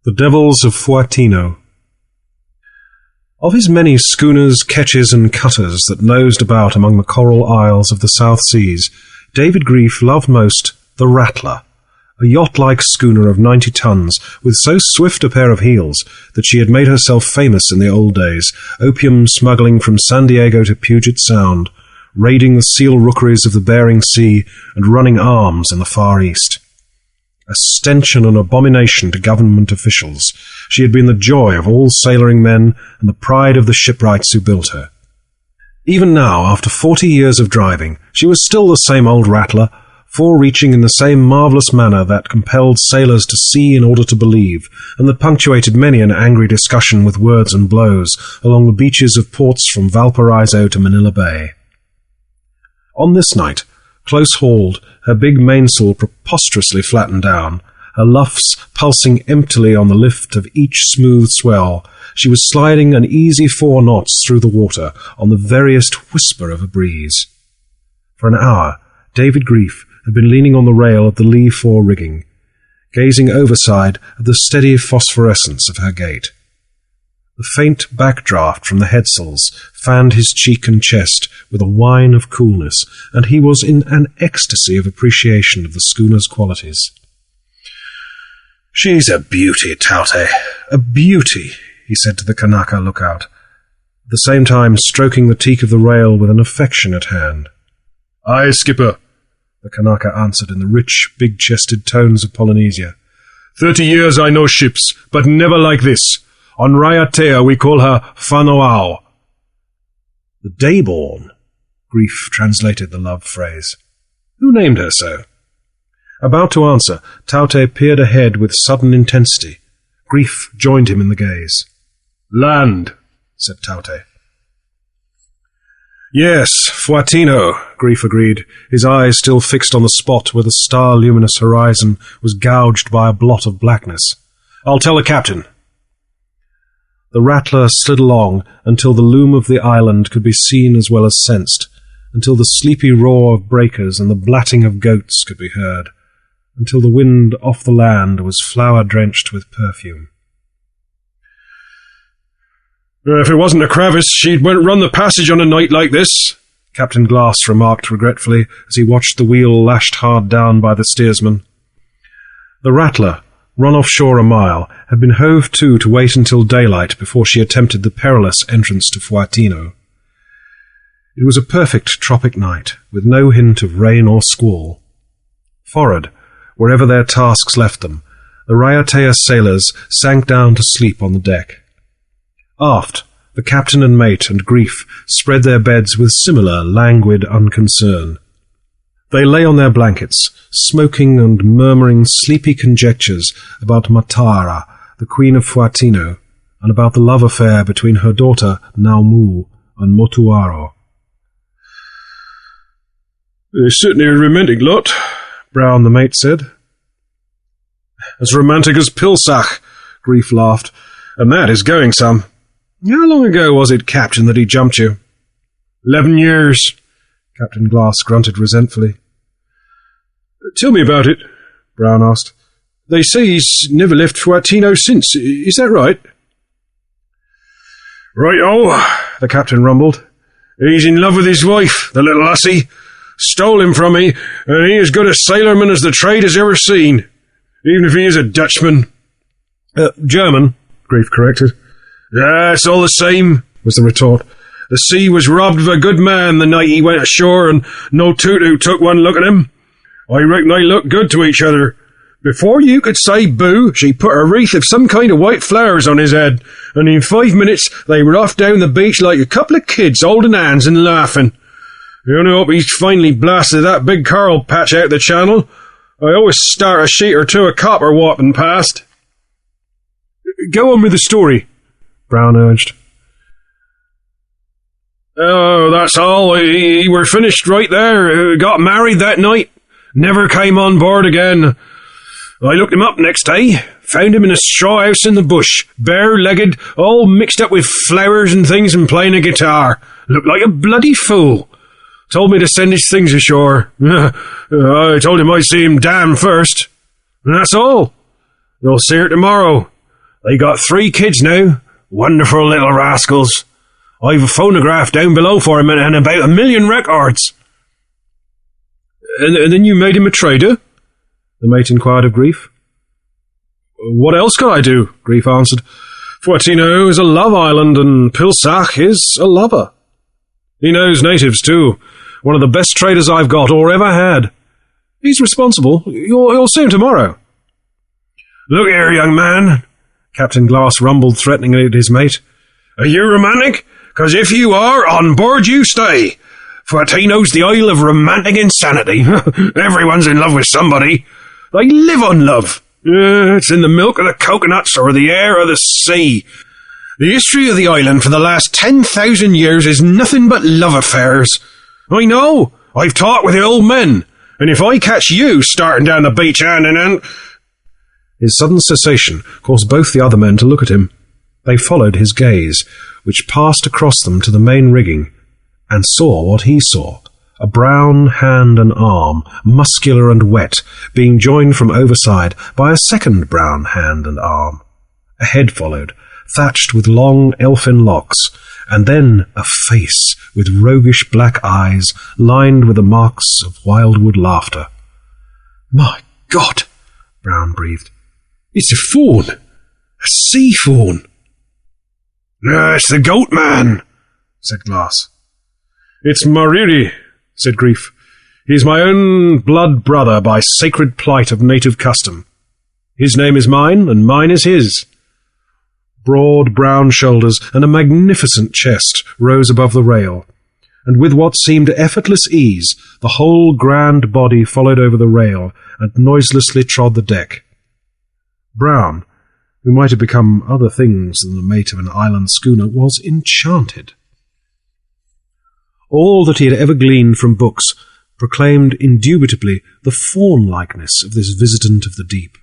The Devils of Fuatino. Of his many schooners, ketches, and cutters that nosed about among the coral isles of the South Seas, David Grief loved most the Rattler, a yacht-like schooner of 90 tons, with so swift a pair of heels that she had made herself famous in the old days, opium smuggling from San Diego to Puget Sound, raiding the seal rookeries of the Bering Sea, and running arms in the Far East. A stench and an abomination to government officials, she had been the joy of all sailoring men and the pride of the shipwrights who built her. Even now, after 40 years of driving, she was still the same old Rattler, fore-reaching in the same marvellous manner that compelled sailors to see in order to believe, and that punctuated many an angry discussion with words and blows along the beaches of ports from Valparaiso to Manila Bay. On this night, close-hauled, her big mainsail preposterously flattened down, her luffs pulsing emptily on the lift of each smooth swell, she was sliding an easy 4 knots through the water on the veriest whisper of a breeze. For an hour, David Grief had been leaning on the rail of the lee fore rigging, gazing overside at the steady phosphorescence of her gate. The faint backdraft from the headsails fanned his cheek and chest with a wine of coolness, and he was in an ecstasy of appreciation of the schooner's qualities. "She's a beauty, Taute, a beauty," he said to the Kanaka lookout, at the same time stroking the teak of the rail with an affectionate hand. "Aye, skipper," the Kanaka answered in the rich, big-chested tones of Polynesia. 30 years I know ships, but never like this. On Raiatea we call her Whanoao." "The Dayborn," Grief translated the love phrase. "Who named her so?" About to answer, Taute peered ahead with sudden intensity. Grief joined him in the gaze. "Land," said Taute. "Yes, Fuatino," Grief agreed, his eyes still fixed on the spot where the star-luminous horizon was gouged by a blot of blackness. "I'll tell the captain." The Rattler slid along until the loom of the island could be seen as well as sensed, until the sleepy roar of breakers and the blatting of goats could be heard, until the wind off the land was flower-drenched with perfume. "If it wasn't a crevice, she'd run the passage on a night like this," Captain Glass remarked regretfully as he watched the wheel lashed hard down by the steersman. The Rattler, run offshore a mile, had been hove to wait until daylight before she attempted the perilous entrance to Fuatino. It was a perfect tropic night, with no hint of rain or squall. Forward, wherever their tasks left them, the Raiatea sailors sank down to sleep on the deck. Aft, the captain and mate and Grief spread their beds with similar languid unconcern. They lay on their blankets, smoking and murmuring sleepy conjectures about Matara, the Queen of Fuatino, and about the love affair between her daughter Naumu and Motuaro. "They're certainly a romantic lot," Brown the mate said. "As romantic as Pilsach," Grief laughed, "and that is going some. How long ago was it, Captain, that he jumped you?" 11 years, Captain Glass grunted resentfully. "Tell me about it," Brown asked. "They say he's never left Fuatino since. Is that right?" "Right-o," the captain rumbled. "He's in love with his wife, the little lassie. Stole him from me, and he as good a sailorman as the trade has ever seen, even if he is a Dutchman." "German," Grief corrected. "It's all the same," was the retort. "The sea was robbed of a good man the night he went ashore, and no Tutu took one look at him. I reckon they looked good to each other. Before you could say boo, she put a wreath of some kind of white flowers on his head, and in 5 minutes they were off down the beach like a couple of kids holding hands and laughing. I only hope he's finally blasted that big coral patch out the channel. I always start a sheet or two of copper warping past." "Go on with the story," Brown urged. "Oh, that's all. He were finished right there. Got married that night. Never came on board again. I looked him up next day. Found him in a straw house in the bush, bare-legged, all mixed up with flowers and things and playing a guitar. Looked like a bloody fool. Told me to send his things ashore. I told him I'd see him damn first. And that's all. You'll see her tomorrow. They got 3 kids now. Wonderful little rascals. I've a phonograph down below for him and about 1 million records. And then you made him a trader? The mate inquired of Grief. What else could I do? Grief answered. Fuatino is a love island and Pilsach is a lover. He knows natives too. One of the best traders I've got or ever had. He's responsible. You'll see him tomorrow. Look here, young man, Captain Glass rumbled threateningly at his mate. Are you romantic? 'Cause if you are, on board you stay. Fuatino's the isle of romantic insanity. Everyone's in love with somebody. They live on love. It's in the milk of the coconuts or the air of the sea. The history of the island for the last 10,000 years is nothing but love affairs. I know. I've talked with the old men. And if I catch you starting down the beach hand in hand... His sudden cessation caused both the other men to look at him. They followed his gaze, which passed across them to the main rigging, and saw what he saw, a brown hand and arm, muscular and wet, being joined from overside by a second brown hand and arm. A head followed, thatched with long elfin locks, and then a face with roguish black eyes lined with the marks of wildwood laughter. "My God!" Brown breathed. "It's a fawn! A sea fawn!" "It's the goat man," said Glass. "It's Mariri," said Grief. "He's my own blood brother by sacred plight of native custom. His name is mine, and mine is his." Broad brown shoulders and a magnificent chest rose above the rail, and with what seemed effortless ease, the whole grand body followed over the rail and noiselessly trod the deck. Brown, who might have become other things than the mate of an island schooner, was enchanted. All that he had ever gleaned from books proclaimed indubitably the fawn-likeness of this visitant of the deep.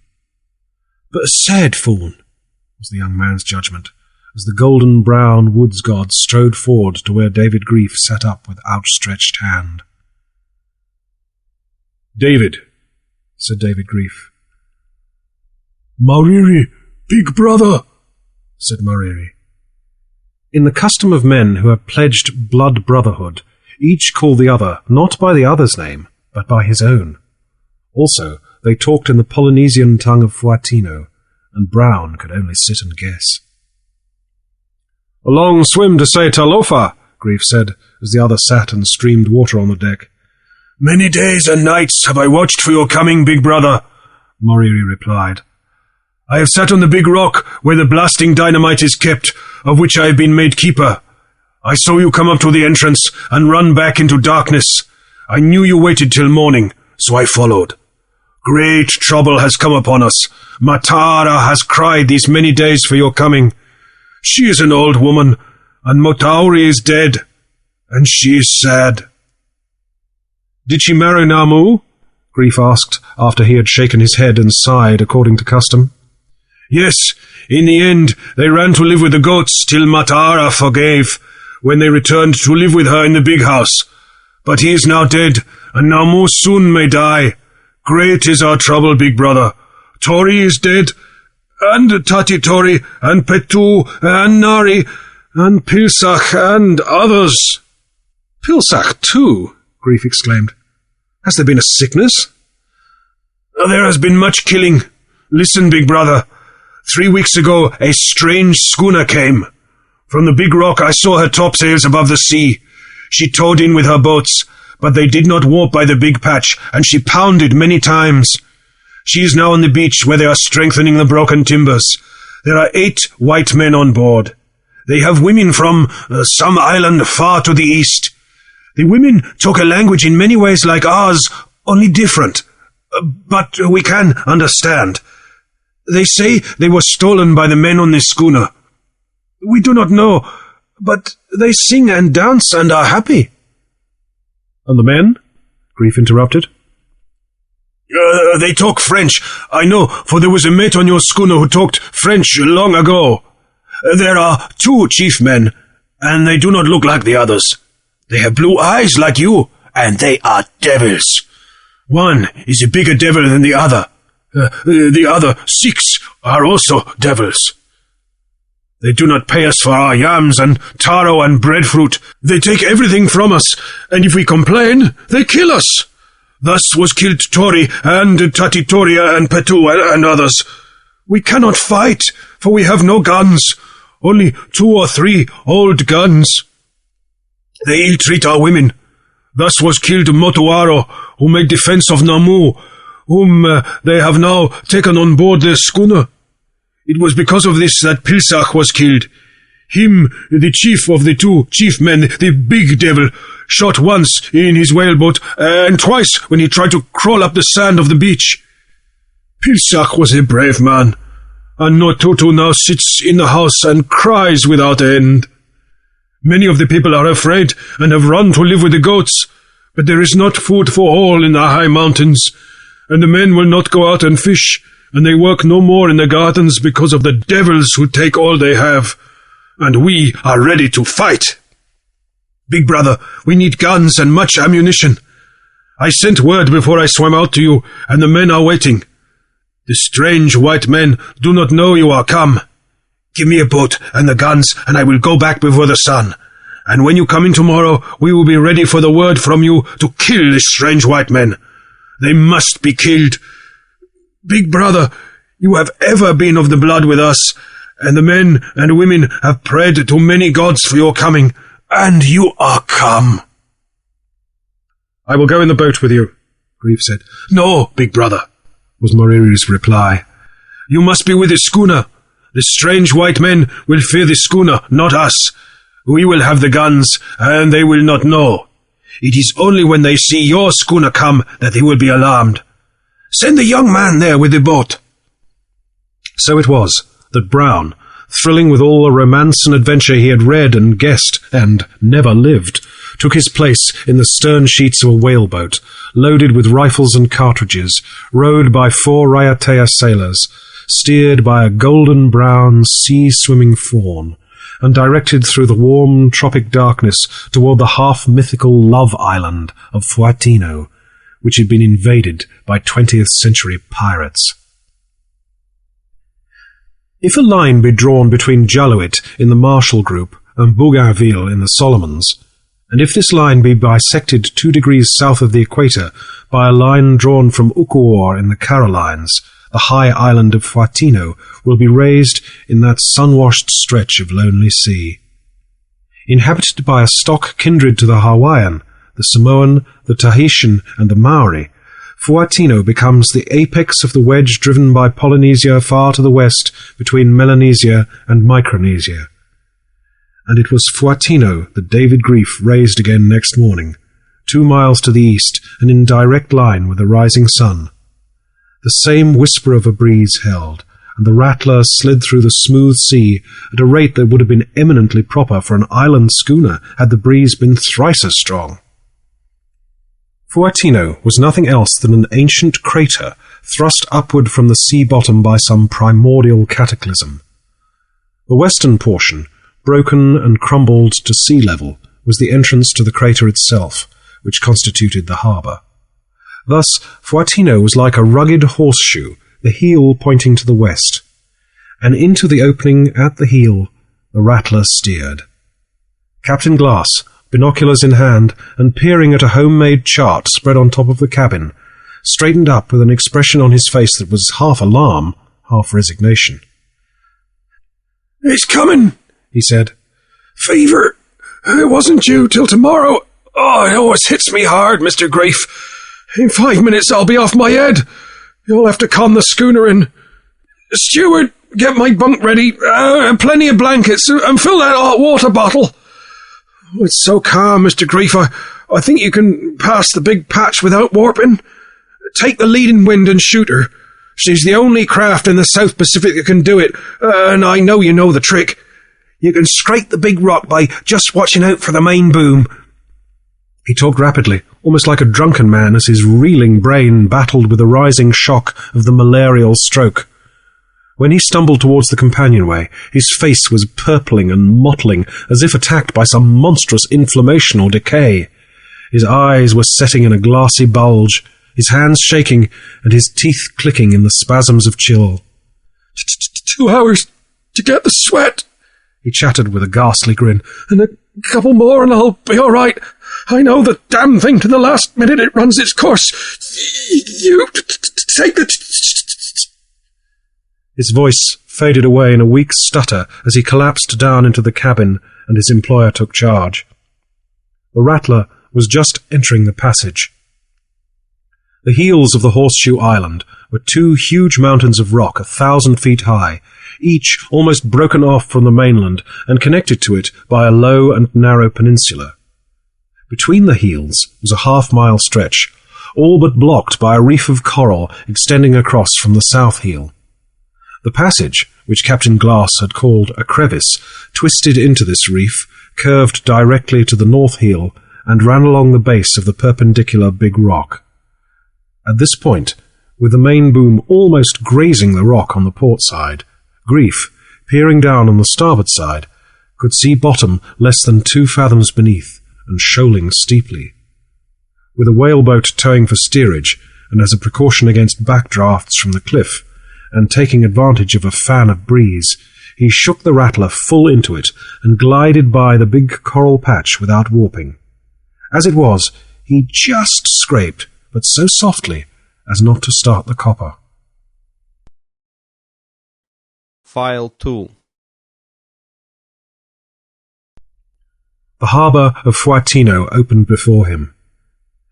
But a sad fawn, was the young man's judgment, as the golden-brown woods god strode forward to where David Grief sat up with outstretched hand. "David," said David Grief. "Mariri, big brother," said Mariri. In the custom of men who have pledged blood brotherhood, each called the other not by the other's name, but by his own. Also, they talked in the Polynesian tongue of Fuatino, and Brown could only sit and guess. "A long swim to say Talofa," Grief said, as the other sat and streamed water on the deck. "Many days and nights have I watched for your coming, big brother," Mariri replied. "I have sat on the big rock where the blasting dynamite is kept, of which I have been made keeper. I saw you come up to the entrance and run back into darkness. I knew you waited till morning, so I followed. Great trouble has come upon us. Matara has cried these many days for your coming. She is an old woman, and Motauri is dead, and she is sad." "Did she marry Namu?" Grief asked, after he had shaken his head and sighed according to custom. "Yes, in the end they ran to live with the goats till Matara forgave, when they returned to live with her in the big house. But he is now dead, and Namu soon may die. Great is our trouble, big brother. Tori is dead, and Tati Tori, and Petu, and Nari, and Pilsach, and others." "Pilsach too?" Grief exclaimed. "Has there been a sickness?" "There has been much killing. Listen, big brother. 3 weeks ago a strange schooner came. From the big rock I saw her topsails above the sea. She towed in with her boats, but they did not warp by the big patch, and she pounded many times. She is now on the beach where they are strengthening the broken timbers. There are 8 white men on board. They have women from some island far to the east. The women talk a language in many ways like ours, only different. But we can understand. They say they were stolen by the men on this schooner. We do not know, but they sing and dance and are happy." "And the men?" Grief interrupted. They talk French. I know, for there was a mate on your schooner who talked French long ago. There are 2 chief men, and they do not look like the others. They have blue eyes like you, and they are devils. One is a bigger devil than the other. The other 6 are also devils. They do not pay us for our yams and taro and breadfruit. They take everything from us, and if we complain, they kill us. Thus was killed Tori and Tatitoria and Petu and others. We cannot fight, for we have no guns, only 2 or 3 old guns. They ill-treat our women. Thus was killed Motuaro, who made defense of Namu, whom they have now taken on board their schooner. It was because of this that Pilsach was killed. Him, the chief of the 2 chief men, the big devil, shot once in his whaleboat, and twice when he tried to crawl up the sand of the beach. Pilsach was a brave man, and Notutu now sits in the house and cries without end. Many of the people are afraid and have run to live with the goats, but there is not food for all in the high mountains, and the men will not go out and fish, and they work no more in the gardens because of the devils who take all they have, and we are ready to fight. Big brother, we need guns and much ammunition. I sent word before I swam out to you, and the men are waiting. The strange white men do not know you are come. Give me a boat and the guns, and I will go back before the sun. And when you come in tomorrow, we will be ready for the word from you to kill the strange white men. They must be killed. Big brother, you have ever been of the blood with us, and the men and women have prayed to many gods for your coming, and you are come. I will go in the boat with you, Grief said. No, big brother, was Moriru's reply. You must be with the schooner. The strange white men will fear the schooner, not us. We will have the guns, and they will not know. It is only when they see your schooner come that they will be alarmed. Send the young man there with the boat. So it was that Brown, thrilling with all the romance and adventure he had read and guessed and never lived, took his place in the stern sheets of a whaleboat, loaded with rifles and cartridges, rowed by 4 Raiatea sailors, steered by a golden-brown, sea-swimming fawn, and directed through the warm tropic darkness toward the half-mythical love island of Fuatino, which had been invaded by 20th-century pirates. If a line be drawn between Jaluit in the Marshall Group and Bougainville in the Solomons, and if this line be bisected 2 degrees south of the equator by a line drawn from Ukuor in the Carolines, the high island of Fuatino will be raised in that sun-washed stretch of lonely sea. Inhabited by a stock kindred to the Hawaiian, the Samoan, the Tahitian, and the Maori, Fuatino becomes the apex of the wedge driven by Polynesia far to the west between Melanesia and Micronesia. And it was Fuatino that David Grief raised again next morning, 2 miles to the east and in direct line with the rising sun. The same whisper of a breeze held, and the rattler slid through the smooth sea at a rate that would have been eminently proper for an island schooner had the breeze been thrice as strong. Fuatino was nothing else than an ancient crater thrust upward from the sea bottom by some primordial cataclysm. The western portion, broken and crumbled to sea level, was the entrance to the crater itself, which constituted the harbour. Thus, Fuatino was like a rugged horseshoe, the heel pointing to the west, and into the opening at the heel the rattler steered. Captain Glass, binoculars in hand, and peering at a homemade chart spread on top of the cabin, straightened up with an expression on his face that was half alarm, half resignation. "It's coming," he said. "Fever. It wasn't due till tomorrow. Oh, it always hits me hard, Mr. Grief. In 5 minutes I'll be off my head. You'll have to con the schooner in. Steward, get my bunk ready, plenty of blankets, and fill that hot water bottle. Oh, it's so calm, Mr. Grief. I think you can pass the big patch without warping. Take the leading wind and shoot her. She's the only craft in the South Pacific that can do it, and I know you know the trick. You can scrape the big rock by just watching out for the main boom." He talked rapidly, almost like a drunken man, as his reeling brain battled with the rising shock of the malarial stroke. When he stumbled towards the companionway, his face was purpling and mottling, as if attacked by some monstrous inflammation or decay. His eyes were setting in a glassy bulge, his hands shaking, and his teeth clicking in the spasms of chill. 2 hours to get the sweat," he chattered with a ghastly grin. "And a couple more and I'll be all right. I know the damn thing to the last minute it runs its course. You take the..." His voice faded away in a weak stutter as he collapsed down into the cabin and his employer took charge. The Rattler was just entering the passage. The heels of the Horseshoe Island were two huge mountains of rock 1,000 feet high, each almost broken off from the mainland and connected to it by a low and narrow peninsula. Between the heels was a half-mile stretch, all but blocked by a reef of coral extending across from the south heel. The passage, which Captain Glass had called a crevice, twisted into this reef, curved directly to the north heel, and ran along the base of the perpendicular big rock. At this point, with the main boom almost grazing the rock on the port side, Grief, peering down on the starboard side, could see bottom less than 2 fathoms beneath and shoaling steeply. With a whaleboat towing for steerage, and as a precaution against backdrafts from the cliff, and taking advantage of a fan of breeze, he shook the Rattler full into it and glided by the big coral patch without warping. As it was, he just scraped, but so softly as not to start the copper. File 2. The harbour of Fuatino opened before him.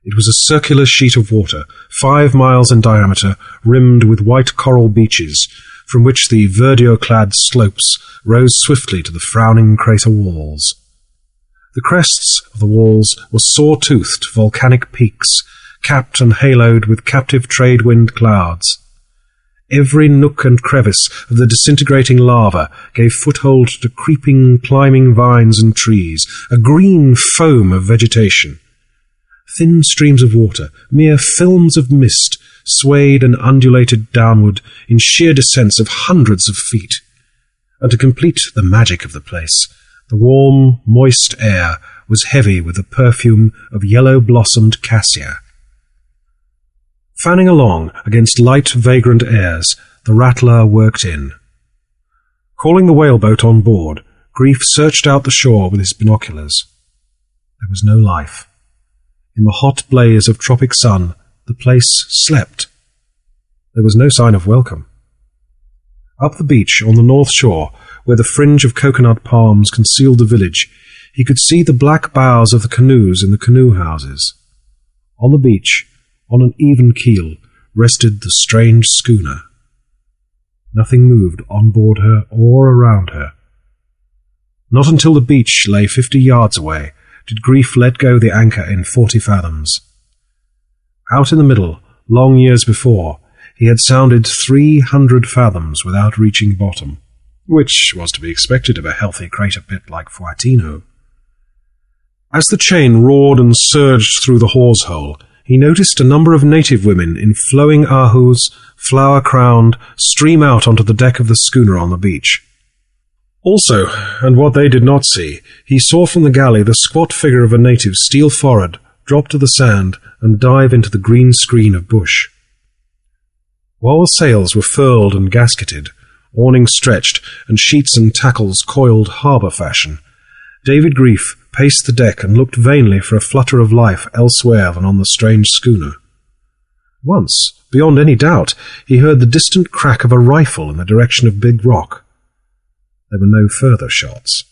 It was a circular sheet of water, 5 miles in diameter, rimmed with white coral beaches, from which the verdure-clad slopes rose swiftly to the frowning crater walls. The crests of the walls were saw-toothed volcanic peaks, capped and haloed with captive trade-wind clouds. Every nook and crevice of the disintegrating lava gave foothold to creeping, climbing vines and trees, a green foam of vegetation. Thin streams of water, mere films of mist, swayed and undulated downward in sheer descents of hundreds of feet. And to complete the magic of the place, the warm, moist air was heavy with the perfume of yellow-blossomed cassia. Fanning along against light, vagrant airs, the Rattler worked in. Calling the whaleboat on board, Grief searched out the shore with his binoculars. There was no life. In the hot blaze of tropic sun, the place slept. There was no sign of welcome. Up the beach on the north shore, where the fringe of coconut palms concealed the village, he could see the black bows of the canoes in the canoe houses. On the beach, on an even keel, rested the strange schooner. Nothing moved on board her or around her. Not until the beach lay 50 yards away did Grief let go the anchor in 40 fathoms. Out in the middle, long years before, he had sounded 300 fathoms without reaching bottom, which was to be expected of a healthy crater pit like Fuatino. As the chain roared and surged through the hawse hole, he noticed a number of native women in flowing ahus, flower-crowned, stream out onto the deck of the schooner on the beach. Also, and what they did not see, he saw from the galley the squat figure of a native steal forward, drop to the sand, and dive into the green screen of bush. While the sails were furled and gasketed, awnings stretched, and sheets and tackles coiled harbour fashion, David Grief paced the deck and looked vainly for a flutter of life elsewhere than on the strange schooner. Once, beyond any doubt, he heard the distant crack of a rifle in the direction of Big Rock. There were no further shots.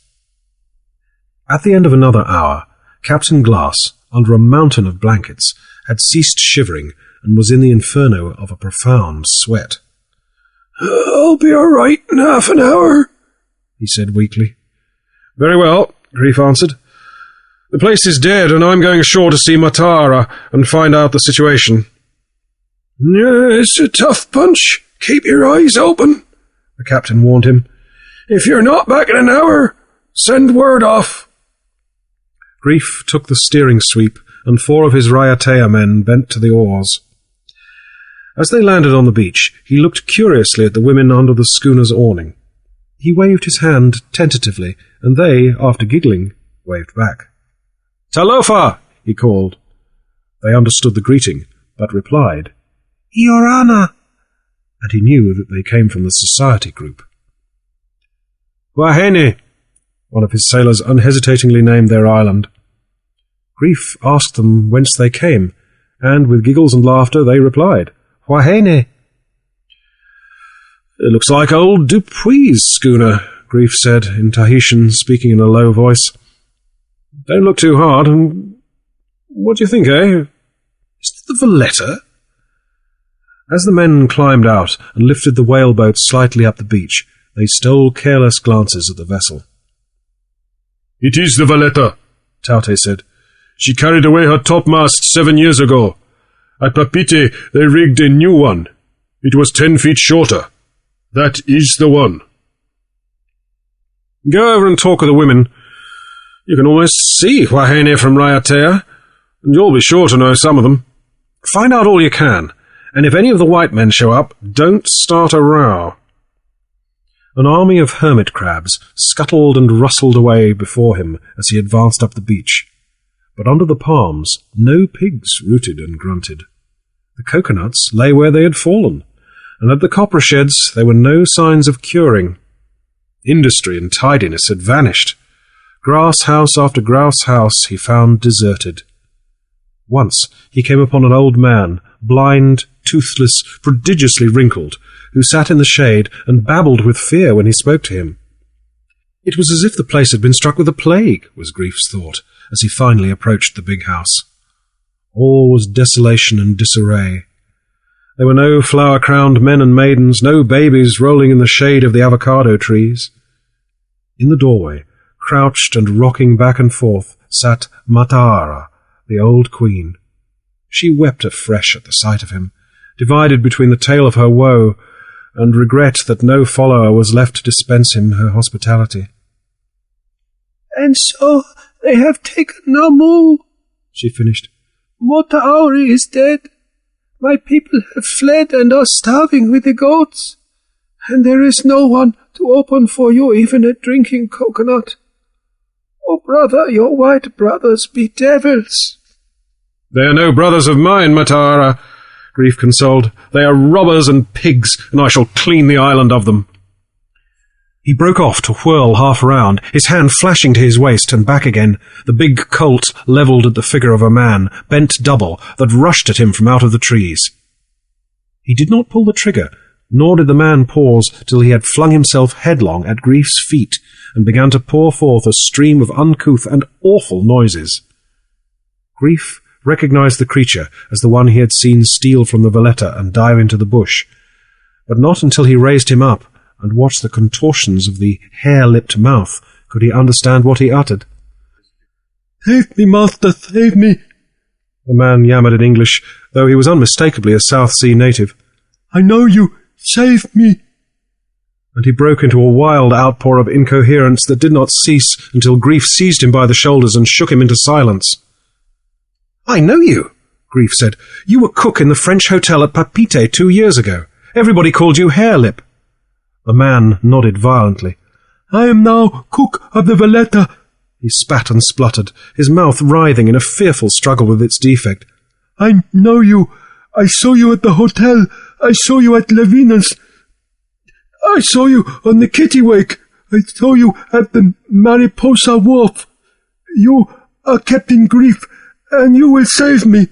At the end of another hour, Captain Glass, under a mountain of blankets, had ceased shivering and was in the inferno of a profound sweat. "I'll be all right in half an hour," he said weakly. "Very well," Grief answered. "The place is dead, and I'm going ashore to see Matara and find out the situation." "It's a tough punch. Keep your eyes open," the captain warned him. "If you're not back in an hour, send word off." Grief took the steering sweep, and 4 of his Raiatea men bent to the oars. As they landed on the beach, he looked curiously at the women under the schooner's awning. He waved his hand tentatively, and they, after giggling, waved back. "Talofa!" he called. They understood the greeting, but replied, "Iorana," and he knew that they came from the society group. "Wahene," One of his sailors unhesitatingly named their island. Grief asked them whence they came, and with giggles and laughter they replied, "Huahene." "It looks like old Dupuy's schooner," Grief said in Tahitian, speaking in a low voice. "Don't look too hard, and what do you think, eh? Is it the Valletta?" As the men climbed out and lifted the whaleboat slightly up the beach, they stole careless glances at the vessel. "It is the Valletta," Taute said. "She carried away her topmast 7 years ago. At Papeete they rigged a new one. It was 10 feet shorter. That is the one." "Go over and talk with the women. You can almost see Huahene from Raiatea, and you'll be sure to know some of them. Find out all you can, and if any of the white men show up, don't start a row." An army of hermit crabs scuttled and rustled away before him as he advanced up the beach, but under the palms no pigs rooted and grunted. The coconuts lay where they had fallen, and at the copra sheds there were no signs of curing. Industry and tidiness had vanished. Grass house after grass house he found deserted. Once he came upon an old man, blind, toothless, prodigiously wrinkled, who sat in the shade and babbled with fear when he spoke to him. It was as if the place had been struck with a plague, was Grief's thought, as he finally approached the big house. All was desolation and disarray. There were no flower-crowned men and maidens, no babies rolling in the shade of the avocado trees. In the doorway, crouched and rocking back and forth, sat Mataara, the old queen. She wept afresh at the sight of him, divided between the tale of her woe and regret that no follower was left to dispense him her hospitality. "And so they have taken Namu," she finished. "Motaori is dead. My people have fled and are starving with the goats, and there is no one to open for you even a drinking coconut. Oh, brother, your white brothers be devils." "They are no brothers of mine, Mataara," Grief consoled. "They are robbers and pigs, and I shall clean the island of them." He broke off to whirl half round, his hand flashing to his waist and back again, the big Colt levelled at the figure of a man, bent double, that rushed at him from out of the trees. He did not pull the trigger, nor did the man pause till he had flung himself headlong at Grief's feet and began to pour forth a stream of uncouth and awful noises. Grief recognized the creature as the one he had seen steal from the Valletta and dive into the bush, but not until he raised him up and watched the contortions of the hair-lipped mouth could he understand what he uttered. "Save me, master, save me!" The man yammered in English, though he was unmistakably a South Sea native. "I know you! Save me!" And he broke into a wild outpour of incoherence that did not cease until Grief seized him by the shoulders and shook him into silence. "I know you," Grief said. "You were cook in the French hotel at Papeete 2 years ago. Everybody called you Hairlip." The man nodded violently. "I am now cook of the Valletta," he spat and spluttered, his mouth writhing in a fearful struggle with its defect. "I know you. I saw you at the hotel. I saw you at Lavina's. I saw you on the Kittiwake. I saw you at the Mariposa Wharf. You are Captain Grief, and you will save me.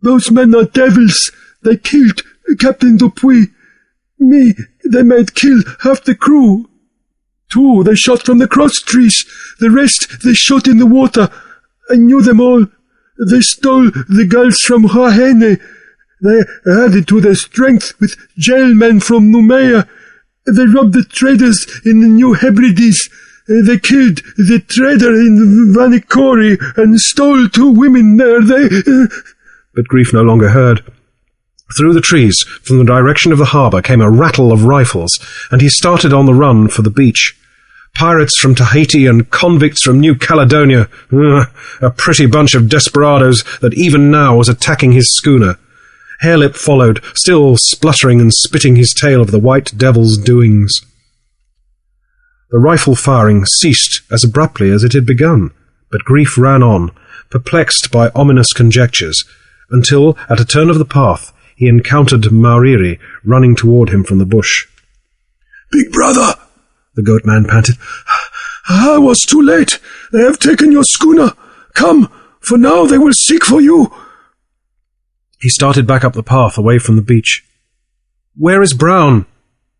Those men are devils. They killed Captain Dupuy. Me, they made kill half the crew. 2 they shot from the cross trees. The rest they shot in the water. I knew them all. They stole the girls from Huahene. They added to their strength with jailmen from Numea. They robbed the traders in the New Hebrides. They killed the trader in Vanikori and stole 2 women there. But Grief no longer heard. Through the trees, from the direction of the harbour, came a rattle of rifles, and he started on the run for the beach. Pirates from Tahiti and convicts from New Caledonia. A pretty bunch of desperadoes that even now was attacking his schooner. Hairlip followed, still spluttering and spitting his tale of the White Devil's doings. The rifle firing ceased as abruptly as it had begun, but Grief ran on, perplexed by ominous conjectures, until, at a turn of the path, he encountered Mauriri running toward him from the bush. "Big brother," the goat man panted, I was too late. They have taken your schooner. Come, for now they will seek for you. He started back up the path away from the beach. "Where is Brown?"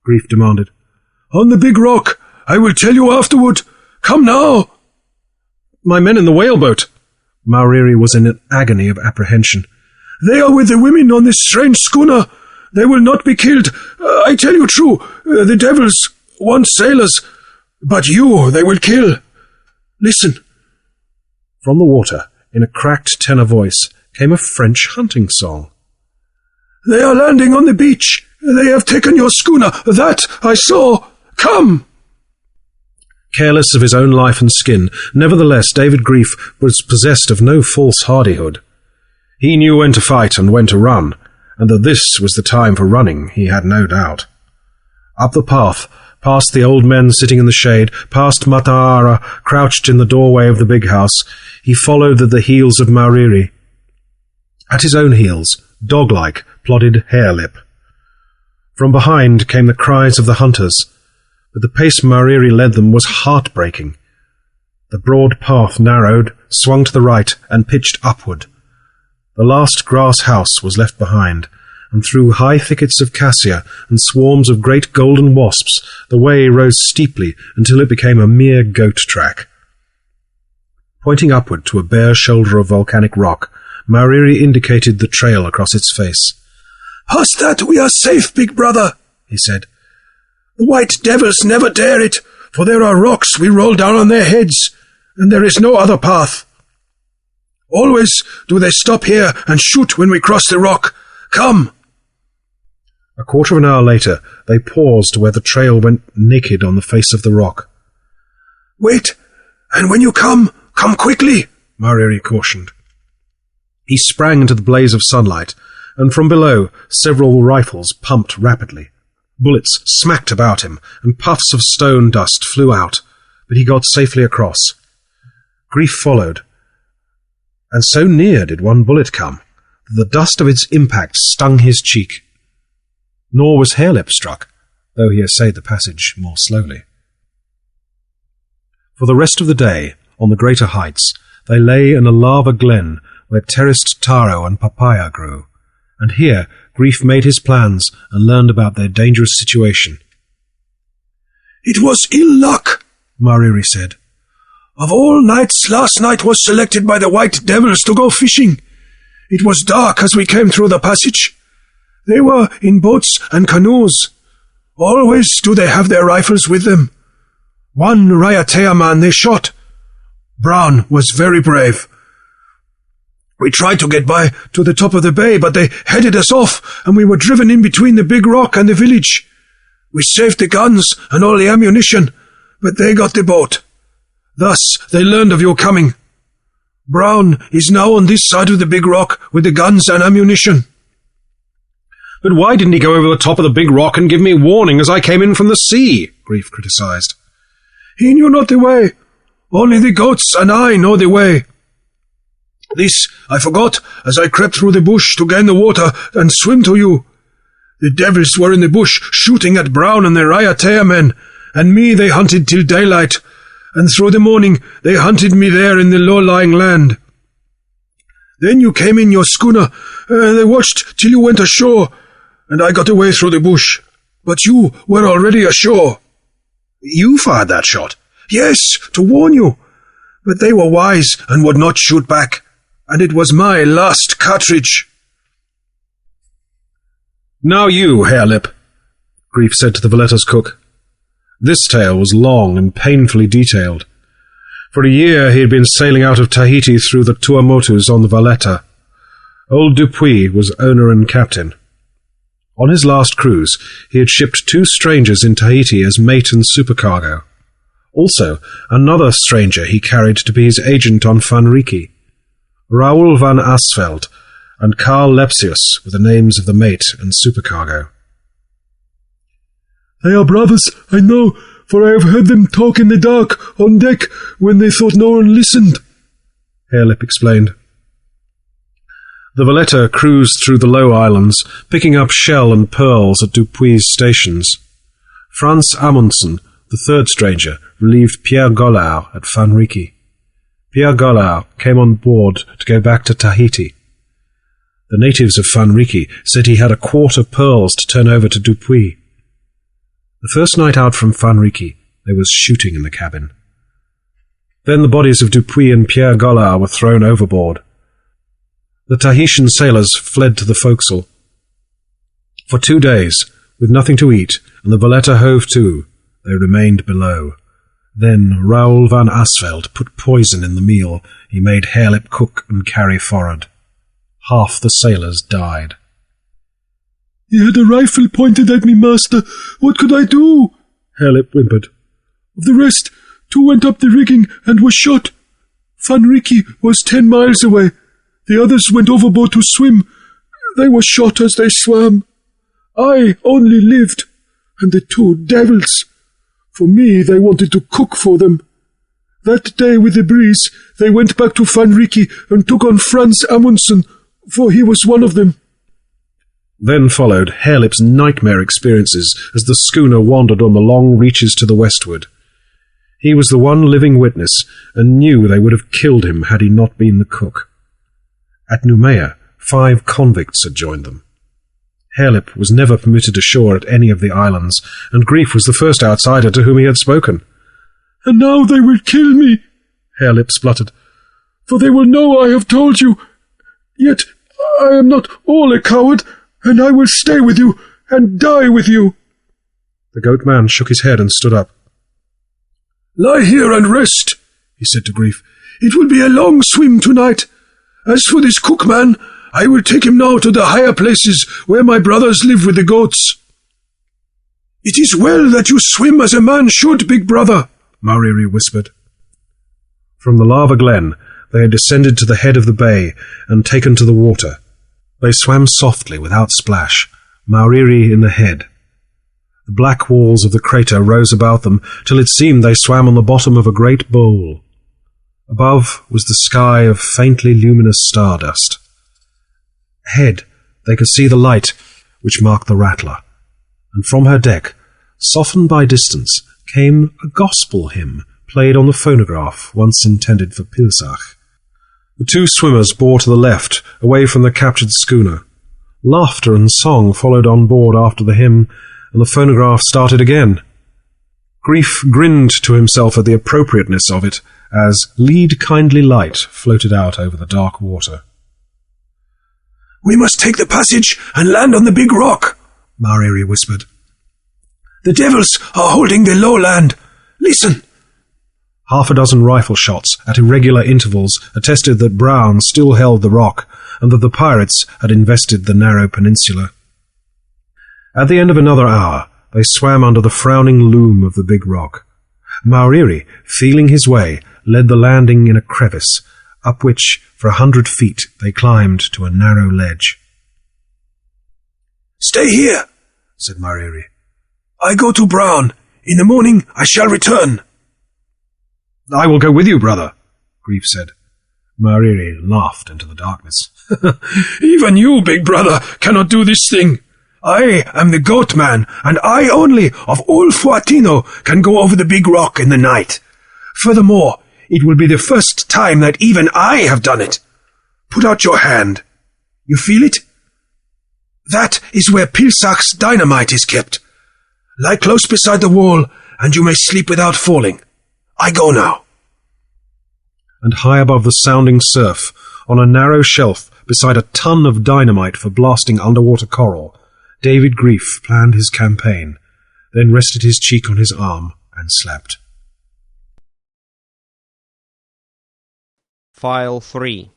Grief demanded. On the big rock. I will tell you afterward. Come now. "My men in the whaleboat." Mauriri was in an agony of apprehension. They are with the women on this strange schooner. They will not be killed. I tell you true. The devils want sailors. But you they will kill. Listen." From the water, in a cracked tenor voice, came a French hunting song. "They are landing on the beach. They have taken your schooner. That I saw. Come." Careless of his own life and skin, nevertheless David Grief was possessed of no false hardihood. He knew when to fight and when to run, and that this was the time for running he had no doubt. Up the path, past the old men sitting in the shade, past Mataara crouched in the doorway of the big house, he followed at the heels of Mauriri. At his own heels, dog-like, plodded Harelip. From behind came the cries of the hunters, but the pace Mauriri led them was heartbreaking. The broad path narrowed, swung to the right, and pitched upward. The last grass house was left behind, and through high thickets of cassia and swarms of great golden wasps the way rose steeply until it became a mere goat track. Pointing upward to a bare shoulder of volcanic rock, Mauriri indicated the trail across its face. "Past that we are safe, big brother," he said. "The white devils never dare it, for there are rocks we roll down on their heads, and there is no other path. Always do they stop here and shoot when we cross the rock. Come." A quarter of an hour later, they paused where the trail went naked on the face of the rock. "Wait, and when you come quickly," Mauriri cautioned. He sprang into the blaze of sunlight, and from below several rifles pumped rapidly. Bullets smacked about him, and puffs of stone dust flew out, but he got safely across. Grief followed, and so near did one bullet come, that the dust of its impact stung his cheek. Nor was Harelip struck, though he essayed the passage more slowly. For the rest of the day, on the greater heights, they lay in a lava glen where terraced taro and papaya grew, and here Grief made his plans and learned about their dangerous situation. "It was ill luck," Mauriri said. "Of all nights, last night was selected by the white devils to go fishing. It was dark as we came through the passage. They were in boats and canoes. Always do they have their rifles with them. One Raiatea man they shot. Brown was very brave. We tried to get by to the top of the bay, but they headed us off, and we were driven in between the big rock and the village. We saved the guns and all the ammunition, but they got the boat. Thus they learned of your coming. Brown is now on this side of the big rock with the guns and ammunition." "But why didn't he go over the top of the big rock and give me warning as I came in from the sea?" Grief criticized. "He knew not the way. Only the goats and I know the way. This I forgot as I crept through the bush to gain the water and swim to you. The devils were in the bush shooting at Brown and the Raiatea men, and me they hunted till daylight, and through the morning they hunted me there in the low-lying land. Then you came in your schooner, and they watched till you went ashore, and I got away through the bush. But you were already ashore." "You fired that shot?" "Yes, to warn you. But they were wise and would not shoot back, and it was my last cartridge." "Now you, Harelip," Grief said to the Valletta's cook. This tale was long and painfully detailed. For a year he had been sailing out of Tahiti through the Tuamotus on the Valletta. Old Dupuis was owner and captain. On his last cruise, he had shipped 2 strangers in Tahiti as mate and supercargo. Also, another stranger he carried to be his agent on Van Riekie. Raoul van Asveld and Karl Lepsius were the names of the mate and supercargo. "They are brothers, I know, for I have heard them talk in the dark on deck when they thought no one listened," Harelip explained. The Valletta cruised through the low islands, picking up shell and pearls at Dupuis' stations. Frans Amundsen the third stranger relieved Pierre Gollard at Fanriki. Pierre Gollard came on board to go back to Tahiti. The natives of Fanriki said he had a quart of pearls to turn over to Dupuy. The first night out from Fanriki, there was shooting in the cabin. Then the bodies of Dupuy and Pierre Gollard were thrown overboard. The Tahitian sailors fled to the forecastle. For 2 days, with nothing to eat, and the Valletta hove to, they remained below. Then Raoul van Asveld put poison in the meal he made Hairlip cook and carry forward. Half the sailors died. "He had a rifle pointed at me, master. What could I do?" Hairlip whimpered. "Of the rest, 2 went up the rigging and were shot. Fanriki was 10 miles away. The others went overboard to swim. They were shot as they swam. I only lived, and the 2 devils. For me, they wanted to cook for them. That day with the breeze, they went back to Fanriki and took on Franz Amundsen, for he was one of them." Then followed Hairlip's nightmare experiences as the schooner wandered on the long reaches to the westward. He was the one living witness, and knew they would have killed him had he not been the cook. At Noumea, 5 convicts had joined them. Hairlip was never permitted ashore at any of the islands, and Grief was the first outsider to whom he had spoken. "And now they will kill me," Hairlip spluttered, "for they will know I have told you. Yet I am not all a coward, and I will stay with you and die with you." The goat man shook his head and stood up. "Lie here and rest," he said to Grief. "It will be a long swim tonight. As for this cookman, I will take him now to the higher places where my brothers live with the goats." "It is well that you swim as a man should, big brother," Mauriri whispered. From the lava glen, they had descended to the head of the bay and taken to the water. They swam softly without splash, Mauriri in the head. The black walls of the crater rose about them till it seemed they swam on the bottom of a great bowl. Above was the sky of faintly luminous stardust. Ahead, they could see the light which marked the Rattler, and from her deck, softened by distance, came a gospel hymn played on the phonograph once intended for Pilsach. The 2 swimmers bore to the left, away from the captured schooner. Laughter and song followed on board after the hymn, and the phonograph started again. Grief grinned to himself at the appropriateness of it, as Lead Kindly Light floated out over the dark water. "We must take the passage and land on the big rock," Mauriri whispered. "The devils are holding the low land. Listen." 6 rifle shots at irregular intervals attested that Brown still held the rock, and that the pirates had invested the narrow peninsula. At the end of another hour, they swam under the frowning loom of the big rock. Mauriri, feeling his way, led the landing in a crevice, up which, for 100 feet, they climbed to a narrow ledge. "Stay here," said Mauriri. "I go to Brown. In the morning I shall return." "I will go with you, brother," Grief said. Mauriri laughed into the darkness. "Even you, big brother, cannot do this thing. I am the goat man, and I only of all Fuatino can go over the big rock in the night. Furthermore, it will be the first time that even I have done it. Put out your hand. You feel it? That is where Pilsach's dynamite is kept. Lie close beside the wall, and you may sleep without falling. I go now." And high above the sounding surf, on a narrow shelf beside a ton of dynamite for blasting underwater coral, David Grief planned his campaign, then rested his cheek on his arm and slept. File 3.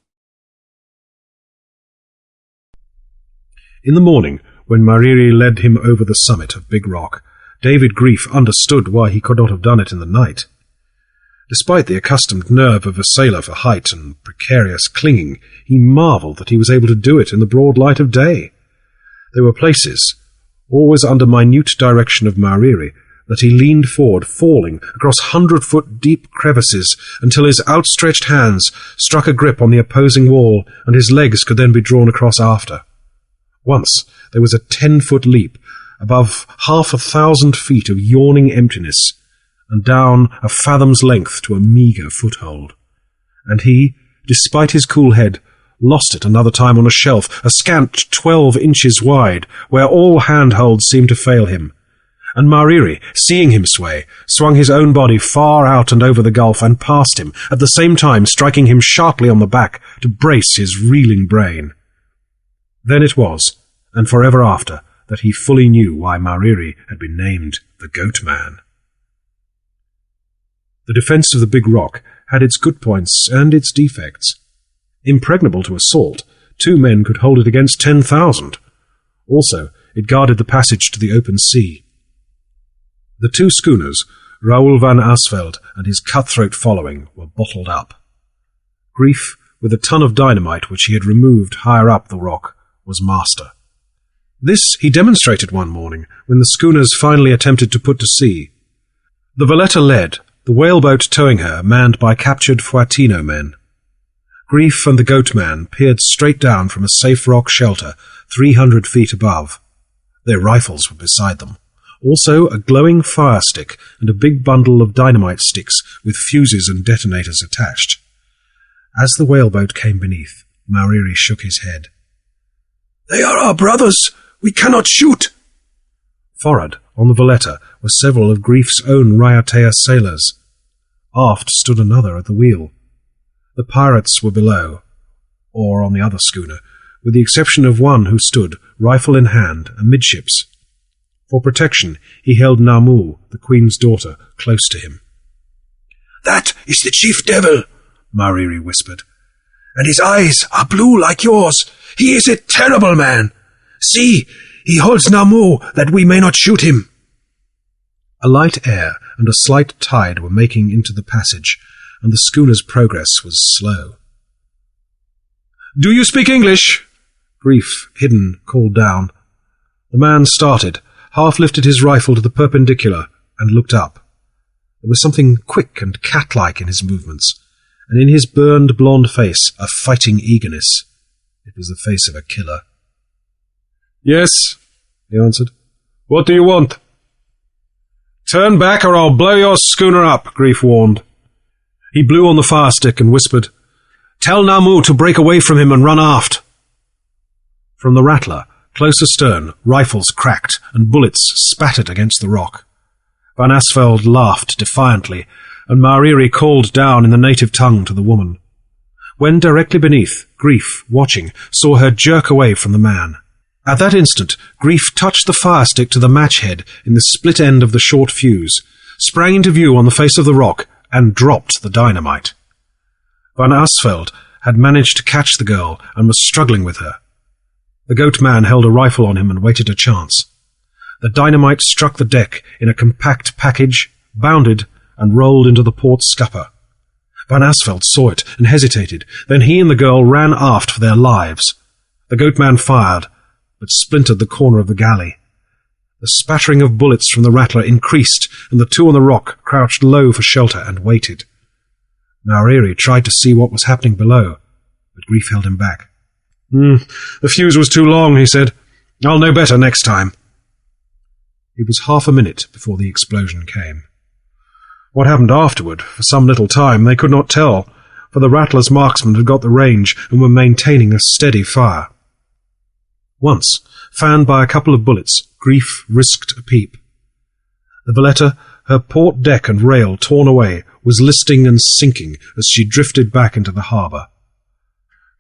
In the morning, when Mauriri led him over the summit of Big Rock, David Grief understood why he could not have done it in the night. Despite the accustomed nerve of a sailor for height and precarious clinging, he marvelled that he was able to do it in the broad light of day. There were places, always under minute direction of Mauriri, that he leaned forward, falling across 100-foot deep crevices until his outstretched hands struck a grip on the opposing wall and his legs could then be drawn across after. Once there was a 10-foot leap above 1,000 feet of yawning emptiness, and down a fathom's length to a meagre foothold. And he, despite his cool head, lost it another time on a shelf, a scant 12 inches wide, where all handholds seemed to fail him. And Mariri, seeing him sway, swung his own body far out and over the gulf and past him, at the same time striking him sharply on the back to brace his reeling brain. Then it was, and forever after, that he fully knew why Mariri had been named the Goat-Man. The defence of the big rock had its good points and its defects. Impregnable to assault, 2 men could hold it against 10,000. Also, it guarded the passage to the open sea. The 2 schooners, Raoul van Asveld and his cutthroat following, were bottled up. Grief, with a ton of dynamite which he had removed higher up the rock, was master. This he demonstrated one morning, when the schooners finally attempted to put to sea. The Valletta led, the whaleboat towing her, manned by captured Fuatino men. Grief and the Goat-Man peered straight down from a safe rock shelter 300 feet above. Their rifles were beside them. Also a glowing fire stick and a big bundle of dynamite sticks with fuses and detonators attached. As the whaleboat came beneath, Mariri shook his head. "They are our brothers! We cannot shoot!" Forward, on the Valletta, were several of Grief's own Raiatea sailors. Aft stood another at the wheel. The pirates were below, or on the other schooner, with the exception of one who stood, rifle in hand, amidships. For protection, he held Namu, the Queen's daughter, close to him. "That is the chief devil," Mariri whispered. "And his eyes are blue like yours. He is a terrible man. See, he holds Namu that we may not shoot him." A light air and a slight tide were making into the passage, and the schooner's progress was slow. "Do you speak English?" Grief, hidden, called down. The man started, half-lifted his rifle to the perpendicular, and looked up. There was something quick and cat-like in his movements, and in his burned blonde face a fighting eagerness. It was the face of a killer. "Yes," he answered. "What do you want?" "Turn back or I'll blow your schooner up," Grief warned. He blew on the fire stick and whispered, "Tell Namu to break away from him and run aft." From the Rattler, close astern, rifles cracked and bullets spattered against the rock. Van Asveld laughed defiantly, and Mariri called down in the native tongue to the woman. When directly beneath, Grief, watching, saw her jerk away from the man. At that instant, Grief touched the fire stick to the match head in the split end of the short fuse, sprang into view on the face of the rock, and dropped the dynamite. Van Asveld had managed to catch the girl and was struggling with her. The Goat-Man held a rifle on him and waited a chance. The dynamite struck the deck in a compact package, bounded, and rolled into the port scupper. Van Asveld saw it and hesitated. Then he and the girl ran aft for their lives. The Goat-Man fired, but splintered the corner of the galley. The spattering of bullets from the Rattler increased, and the 2 on the rock crouched low for shelter and waited. Mariri tried to see what was happening below, but Grief held him back. The fuse was too long," he said. "I'll know better next time." It was half a minute before the explosion came. What happened afterward, for some little time, they could not tell, for the Rattler's marksmen had got the range and were maintaining a steady fire. Once, fanned by a couple of bullets, Grief risked a peep. The Valletta, her port deck and rail torn away, was listing and sinking as she drifted back into the harbour.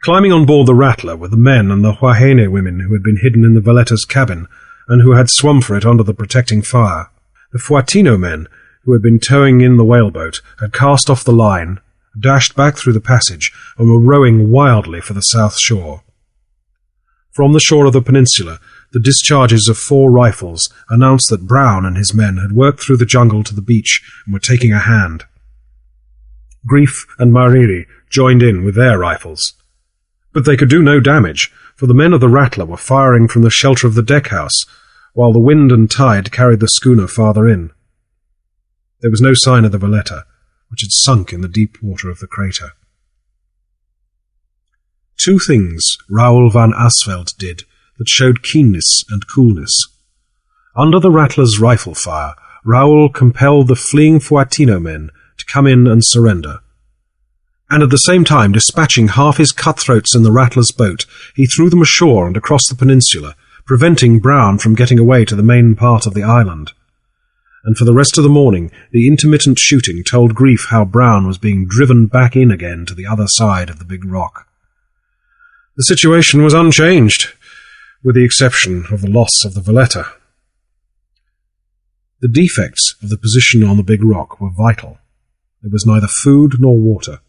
Climbing on board the Rattler were the men and the Huahene women who had been hidden in the Valletta's cabin and who had swum for it under the protecting fire. The Fuatino men, who had been towing in the whaleboat, had cast off the line, dashed back through the passage, and were rowing wildly for the south shore. From the shore of the peninsula, the discharges of 4 rifles announced that Brown and his men had worked through the jungle to the beach and were taking a hand. Grief and Mariri joined in with their rifles. But they could do no damage, for the men of the Rattler were firing from the shelter of the deckhouse, while the wind and tide carried the schooner farther in. There was no sign of the Valletta, which had sunk in the deep water of the crater. 2 things Raoul van Asveld did that showed keenness and coolness. Under the Rattler's rifle fire, Raoul compelled the fleeing Fuatino men to come in and surrender. And at the same time, dispatching half his cutthroats in the Rattler's boat, he threw them ashore and across the peninsula, preventing Brown from getting away to the main part of the island. And for the rest of the morning, the intermittent shooting told Grief how Brown was being driven back in again to the other side of the big rock. The situation was unchanged, with the exception of the loss of the Valletta. The defects of the position on the big rock were vital. There was neither food nor water.